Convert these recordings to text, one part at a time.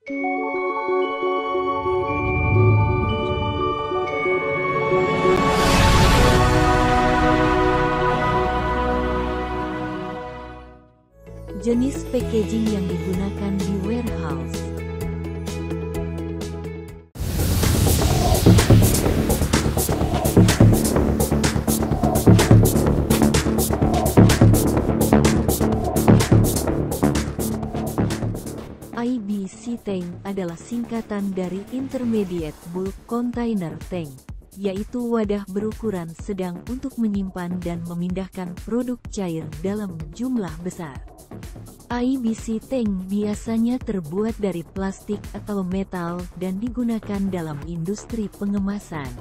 Jenis packaging yang digunakan di warehouse. IBC tank adalah singkatan dari Intermediate Bulk Container Tank, yaitu wadah berukuran sedang untuk menyimpan dan memindahkan produk cair dalam jumlah besar. IBC tank biasanya terbuat dari plastik atau metal dan digunakan dalam industri pengemasan.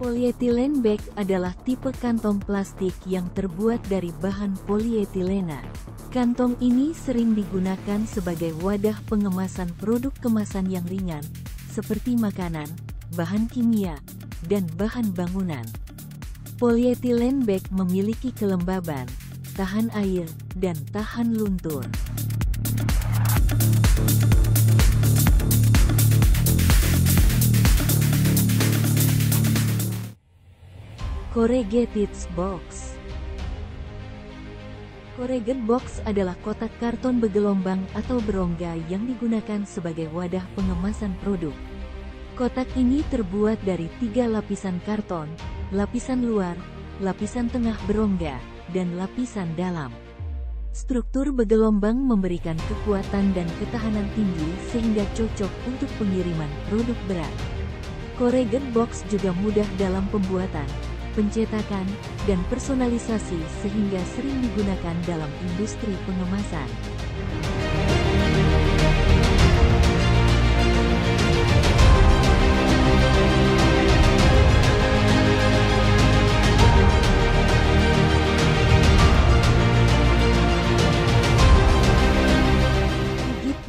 Polyethylene bag adalah tipe kantong plastik yang terbuat dari bahan polietilena. Kantong ini sering digunakan sebagai wadah pengemasan produk kemasan yang ringan, seperti makanan, bahan kimia, dan bahan bangunan. Polyethylene bag memiliki kelembaban, tahan air, dan tahan luntur. Corrugated box. Corrugated box adalah kotak karton bergelombang atau berongga yang digunakan sebagai wadah pengemasan produk. Kotak ini terbuat dari 3 lapisan karton, lapisan luar, lapisan tengah berongga, dan lapisan dalam. Struktur bergelombang memberikan kekuatan dan ketahanan tinggi sehingga cocok untuk pengiriman produk berat. Corrugated box juga mudah dalam pembuatan, pencetakan, dan personalisasi sehingga sering digunakan dalam industri pengemasan.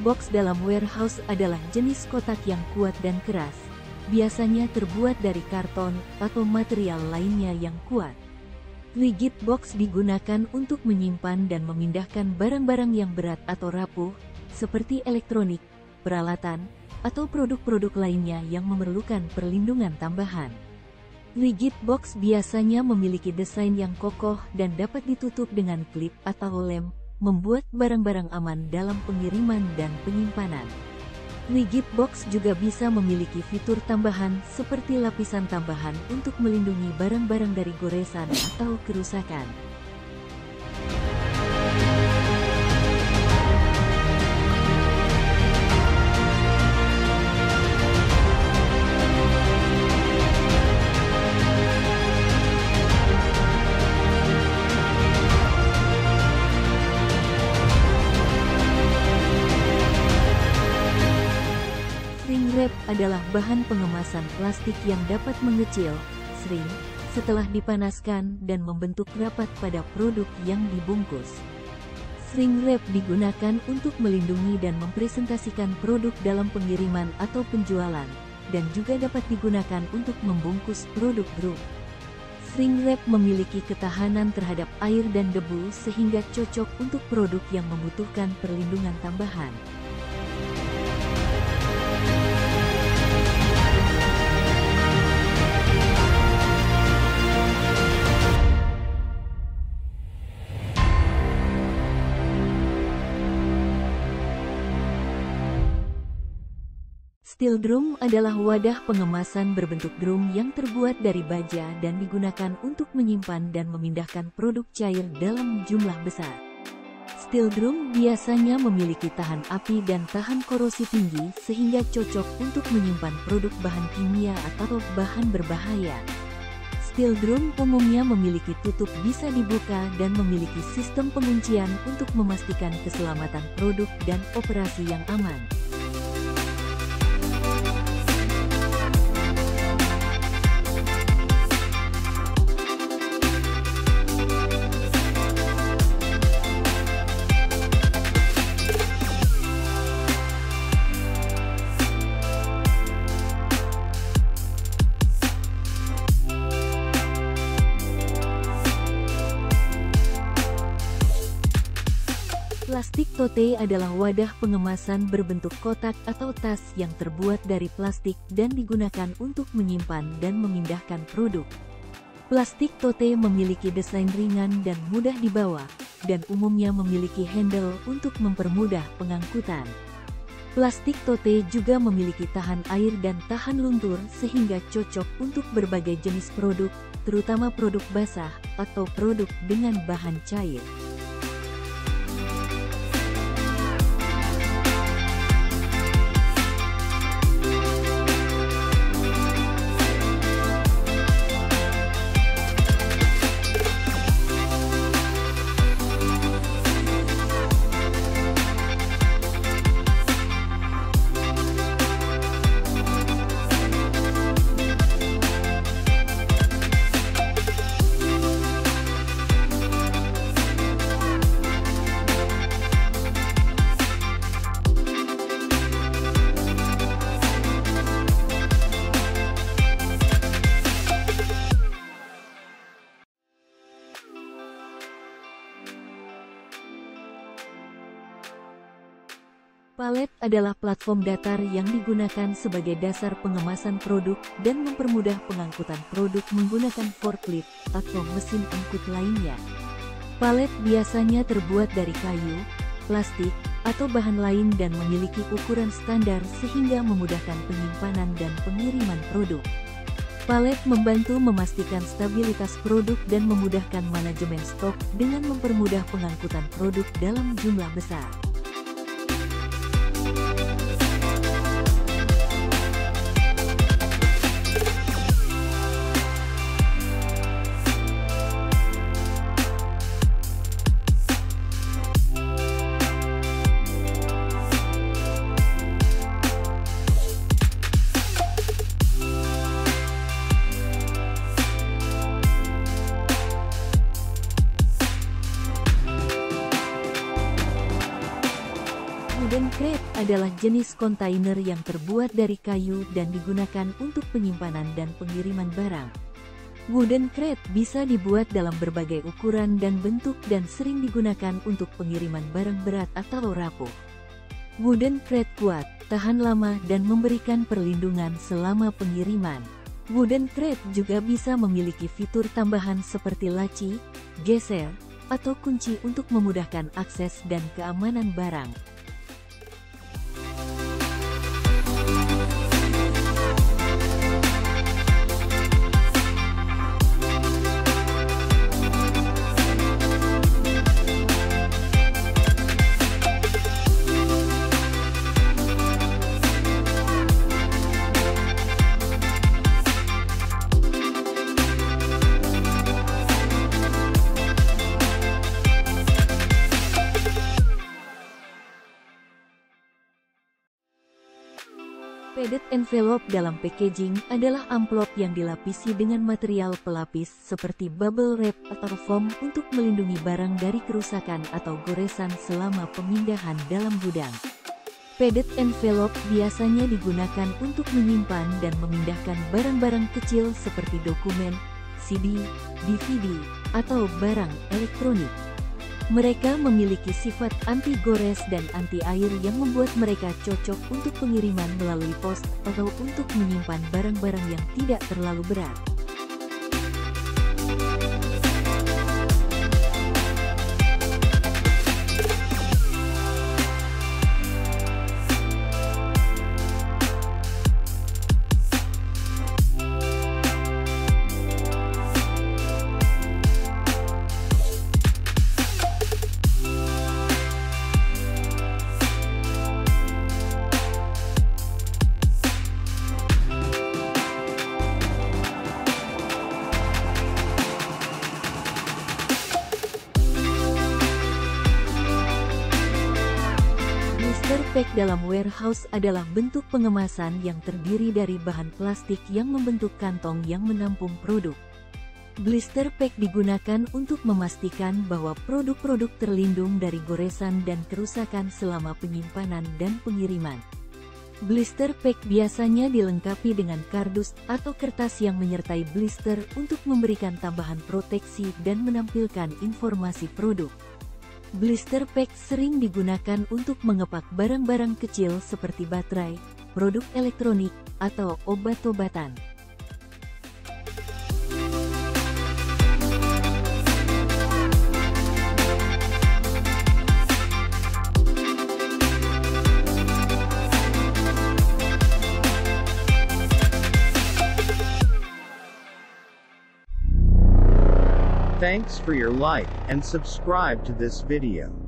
Box dalam warehouse adalah jenis kotak yang kuat dan keras, biasanya terbuat dari karton atau material lainnya yang kuat. Rigid box digunakan untuk menyimpan dan memindahkan barang-barang yang berat atau rapuh, seperti elektronik, peralatan, atau produk-produk lainnya yang memerlukan perlindungan tambahan. Rigid box biasanya memiliki desain yang kokoh dan dapat ditutup dengan klip atau lem, membuat barang-barang aman dalam pengiriman dan penyimpanan. Rigid box juga bisa memiliki fitur tambahan seperti lapisan tambahan untuk melindungi barang-barang dari goresan atau kerusakan. Shrink wrap adalah bahan pengemasan plastik yang dapat mengecil, shrink, setelah dipanaskan dan membentuk rapat pada produk yang dibungkus. Shrink wrap digunakan untuk melindungi dan mempresentasikan produk dalam pengiriman atau penjualan, dan juga dapat digunakan untuk membungkus produk grup. Shrink wrap memiliki ketahanan terhadap air dan debu sehingga cocok untuk produk yang membutuhkan perlindungan tambahan. Steel drum adalah wadah pengemasan berbentuk drum yang terbuat dari baja dan digunakan untuk menyimpan dan memindahkan produk cair dalam jumlah besar. Steel drum biasanya memiliki tahan api dan tahan korosi tinggi sehingga cocok untuk menyimpan produk bahan kimia atau bahan berbahaya. Steel drum umumnya memiliki tutup bisa dibuka dan memiliki sistem penguncian untuk memastikan keselamatan produk dan operasi yang aman. Plastik tote adalah wadah pengemasan berbentuk kotak atau tas yang terbuat dari plastik dan digunakan untuk menyimpan dan memindahkan produk. Plastik tote memiliki desain ringan dan mudah dibawa, dan umumnya memiliki handle untuk mempermudah pengangkutan. Plastik tote juga memiliki tahan air dan tahan luntur sehingga cocok untuk berbagai jenis produk, terutama produk basah atau produk dengan bahan cair. Palet adalah platform datar yang digunakan sebagai dasar pengemasan produk dan mempermudah pengangkutan produk menggunakan forklift atau mesin angkut lainnya. Palet biasanya terbuat dari kayu, plastik, atau bahan lain dan memiliki ukuran standar sehingga memudahkan penyimpanan dan pengiriman produk. Palet membantu memastikan stabilitas produk dan memudahkan manajemen stok dengan mempermudah pengangkutan produk dalam jumlah besar. Wooden crate adalah jenis kontainer yang terbuat dari kayu dan digunakan untuk penyimpanan dan pengiriman barang. Wooden crate bisa dibuat dalam berbagai ukuran dan bentuk dan sering digunakan untuk pengiriman barang berat atau rapuh. Wooden crate kuat, tahan lama dan memberikan perlindungan selama pengiriman. Wooden crate juga bisa memiliki fitur tambahan seperti laci, geser, atau kunci untuk memudahkan akses dan keamanan barang. Padded envelope dalam packaging adalah amplop yang dilapisi dengan material pelapis seperti bubble wrap atau foam untuk melindungi barang dari kerusakan atau goresan selama pemindahan dalam gudang. Padded envelope biasanya digunakan untuk menyimpan dan memindahkan barang-barang kecil seperti dokumen, CD, DVD, atau barang elektronik. Mereka memiliki sifat anti-gores dan anti-air yang membuat mereka cocok untuk pengiriman melalui pos atau untuk menyimpan barang-barang yang tidak terlalu berat. Blister pack dalam warehouse adalah bentuk pengemasan yang terdiri dari bahan plastik yang membentuk kantong yang menampung produk. Blister pack digunakan untuk memastikan bahwa produk-produk terlindung dari goresan dan kerusakan selama penyimpanan dan pengiriman. Blister pack biasanya dilengkapi dengan kardus atau kertas yang menyertai blister untuk memberikan tambahan proteksi dan menampilkan informasi produk. Blister pack sering digunakan untuk mengepak barang-barang kecil seperti baterai, produk elektronik, atau obat-obatan. Thanks for your like and subscribe to this video.